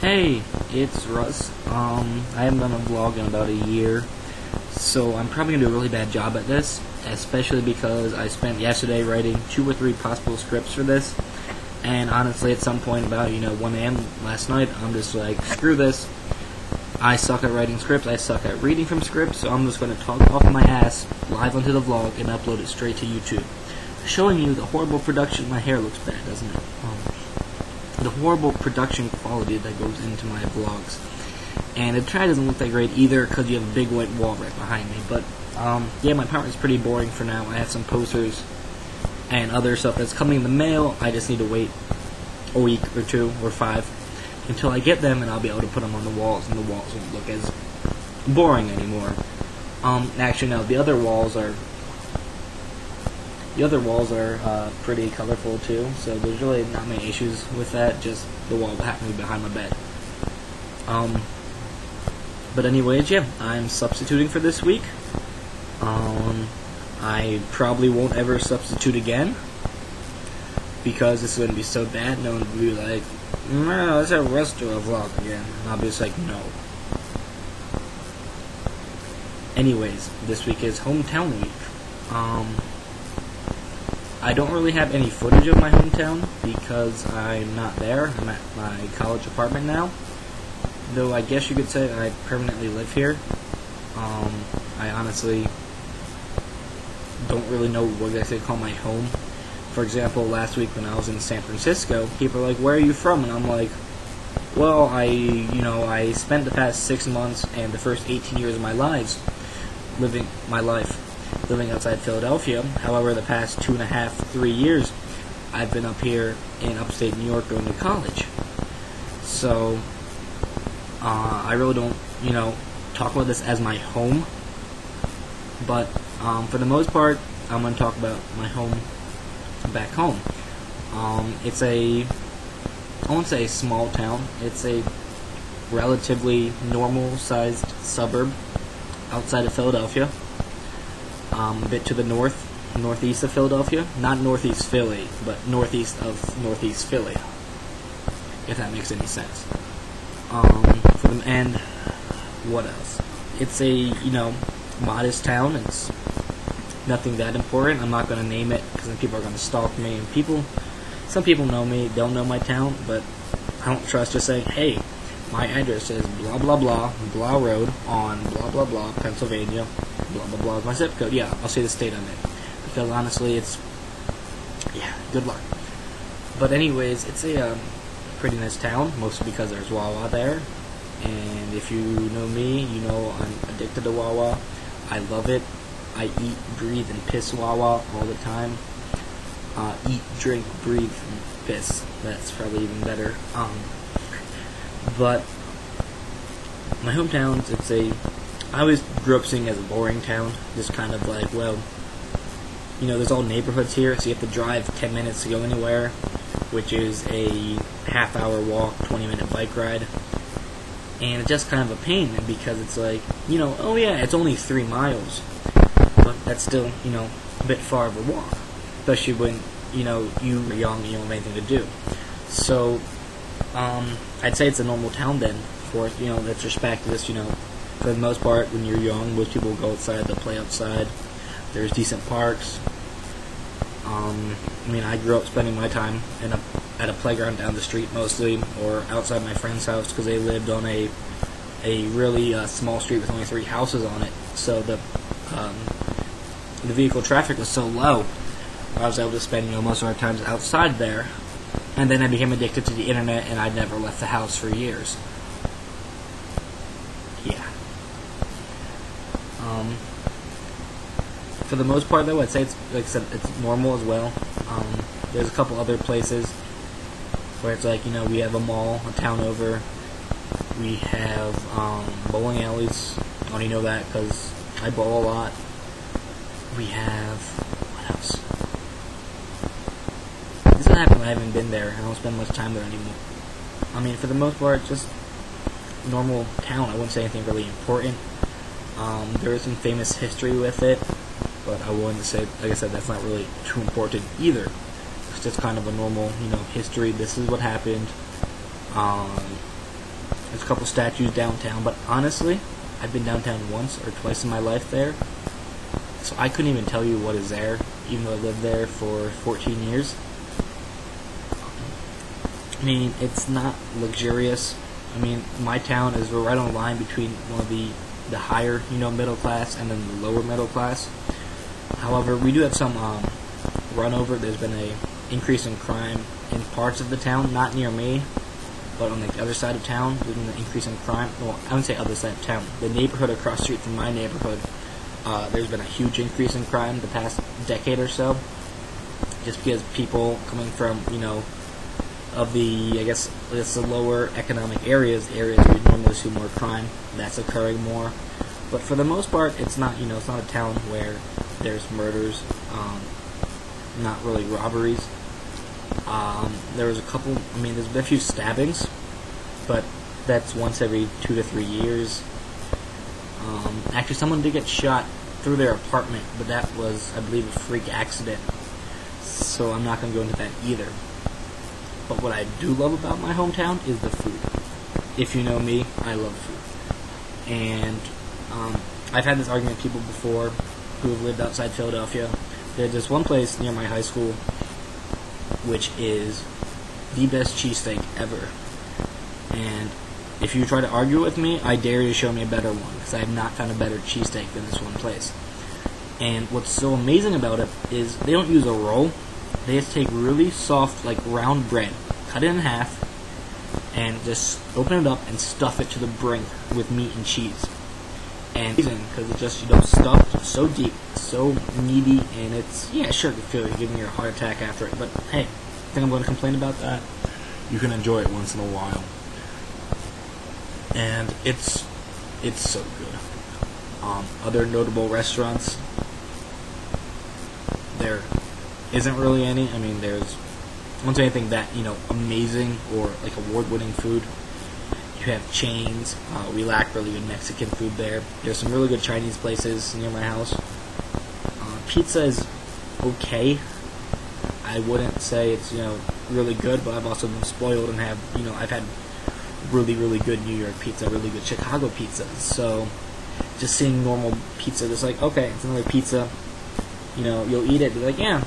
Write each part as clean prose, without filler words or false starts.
Hey, it's Russ. I haven't done a vlog in about a year, so I'm probably gonna do a really bad job at this, especially because I spent yesterday writing 2 or 3 possible scripts for this, and honestly, at some point about 1 a.m. last night, I'm just like, screw this. I suck at writing scripts. I suck at reading from scripts, so I'm just gonna talk off my ass live onto the vlog and upload it straight to YouTube, showing you the horrible production. My hair looks bad, doesn't it? The horrible production quality that goes into my vlogs. And it probably doesn't look that great either because you have a big white wall right behind me. But yeah, my apartment's pretty boring for now. I have some posters and other stuff that's coming in the mail. I just need to wait a week or 2 or 5 until I get them, and I'll be able to put them on the walls, and the walls won't look as boring anymore. Actually, no, the other walls are pretty colorful too, so there's really not many issues with that, just the wall that happened to be behind my bed. But anyways, yeah, I'm substituting for this week. I probably won't ever substitute again, because this is going to be so bad, no one will be like, no, let's have Russ do a vlog again, and I'll be just like, no. Anyways, this week is hometown week. I don't really have any footage of my hometown because I'm not there. I'm at my college apartment now. Though I guess you could say I permanently live here. I honestly don't really know what exactly to call my home. For example, last week when I was in San Francisco, people are like, "Where are you from?" And I'm like, "Well, I spent the past 6 months and the first 18 years of my life living outside Philadelphia. However, the past 2.5, 3 years, I've been up here in upstate New York going to college. So, I really don't, talk about this as my home. But, for the most part, I'm going to talk about my home back home. It's I won't say a small town. It's a relatively normal-sized suburb outside of Philadelphia. A bit to the northeast of Philadelphia. Not northeast Philly, but northeast of northeast Philly, if that makes any sense. And what else? It's a, modest town. It's nothing that important. I'm not going to name it because then people are going to stalk me. And some people know me, don't know my town, but I don't trust just saying, hey, my address is blah blah blah, blah road on blah blah blah, Pennsylvania, blah blah blah is my zip code. Yeah, I'll say the state I'm in. Because honestly, good luck. But anyways, it's a pretty nice town, mostly because there's Wawa there. And if you know me, you know I'm addicted to Wawa. I love it. I eat, breathe, and piss Wawa all the time. Eat, drink, breathe, and piss. That's probably even better. But my hometown, I always grew up seeing it as a boring town. Just kind of like, well, there's all neighborhoods here, so you have to drive 10 minutes to go anywhere, which is a half-hour walk, 20-minute bike ride. And it's just kind of a pain because it's like, oh yeah, it's only 3 miles, but that's still, a bit far of a walk, especially when, you were young and you don't have anything to do. So, I'd say it's a normal town then, for, that's respect to this, for the most part, when you're young, most people go outside, they'll play outside, there's decent parks. I grew up spending my time at a playground down the street mostly, or outside my friend's house, because they lived on a really small street with only 3 houses on it, so the vehicle traffic was so low, I was able to spend, most of our times outside there. And then I became addicted to the internet, and I'd never left the house for years. Yeah. For the most part, though, I'd say it's, like I said, it's normal as well. There's a couple other places where it's like, we have a mall, a town over. We have bowling alleys. I only know that because I bowl a lot. We have, what else? This is what happened when I haven't been there. I don't spend much time there anymore. For the most part, just normal town. I wouldn't say anything really important. There is some famous history with it, but I wouldn't say, like I said, that's not really too important either. It's just kind of a normal, history. This is what happened. There's a couple statues downtown, but honestly, I've been downtown once or twice in my life there, so I couldn't even tell you what is there, even though I lived there for 14 years. I mean, it's not luxurious. I mean, my town is right on the line between one of the higher, middle class and then the lower middle class. However, we do have some run over. There's been a increase in crime in parts of the town, not near me, but on the other side of town. There's been an increase in crime. Well, I wouldn't say other side of town. The neighborhood across the street from my neighborhood, there's been a huge increase in crime the past decade or so, just because people coming from, of the, I guess the lower economic areas where you normally see more crime, that's occurring more. But for the most part, it's not, it's not a town where there's murders, not really robberies. There was a couple, there's been a few stabbings, but that's once every 2 to 3 years. Actually, someone did get shot through their apartment, but that was, I believe, a freak accident. So I'm not going to go into that either. But what I do love about my hometown is the food. If you know me, I love food. And I've had this argument with people before who have lived outside Philadelphia. There's this one place near my high school which is the best cheesesteak ever. And if you try to argue with me, I dare you to show me a better one, because I have not found a better cheesesteak than this one place. And what's so amazing about it is they don't use a roll. They just take really soft, round bread, cut it in half, and just open it up and stuff it to the brink with meat and cheese. And because it's just, stuffed so deep, so meaty, and it's, sure, you feel like you're giving you a heart attack after it, but hey, think I'm going to complain about that? You can enjoy it once in a while. And it's so good. Other notable restaurants, there isn't really any. There's, I won't say anything that, amazing or award-winning food. You have chains. We lack really good Mexican food there. There's some really good Chinese places near my house. Pizza is okay. I wouldn't say it's, really good, but I've also been spoiled and have, I've had really, really good New York pizza, really good Chicago pizza. So just seeing normal pizza, just okay, it's another pizza. You'll eat it, be like, yeah,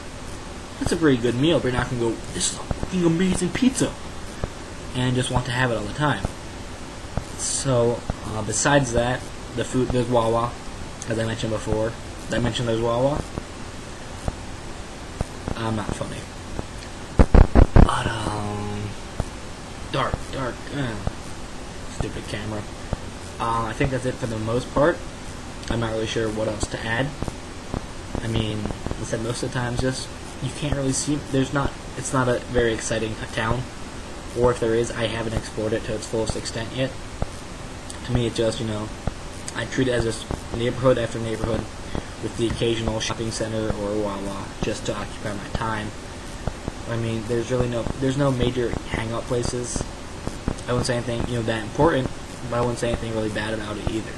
that's a pretty good meal, but you're not going to go, this is a fucking amazing pizza, and just want to have it all the time. So, besides that, the food, there's Wawa, as I mentioned before. Did I mention there's Wawa? I'm not funny. But, dark, stupid camera. I think that's it for the most part. I'm not really sure what else to add. I said most of the times, just, you can't really see, it's not a very exciting town, or if there is, I haven't explored it to its fullest extent yet. To me, it's just, I treat it as just neighborhood after neighborhood, with the occasional shopping center or Wawa, just to occupy my time. There's no major hangout places. I wouldn't say anything, that important, but I wouldn't say anything really bad about it either.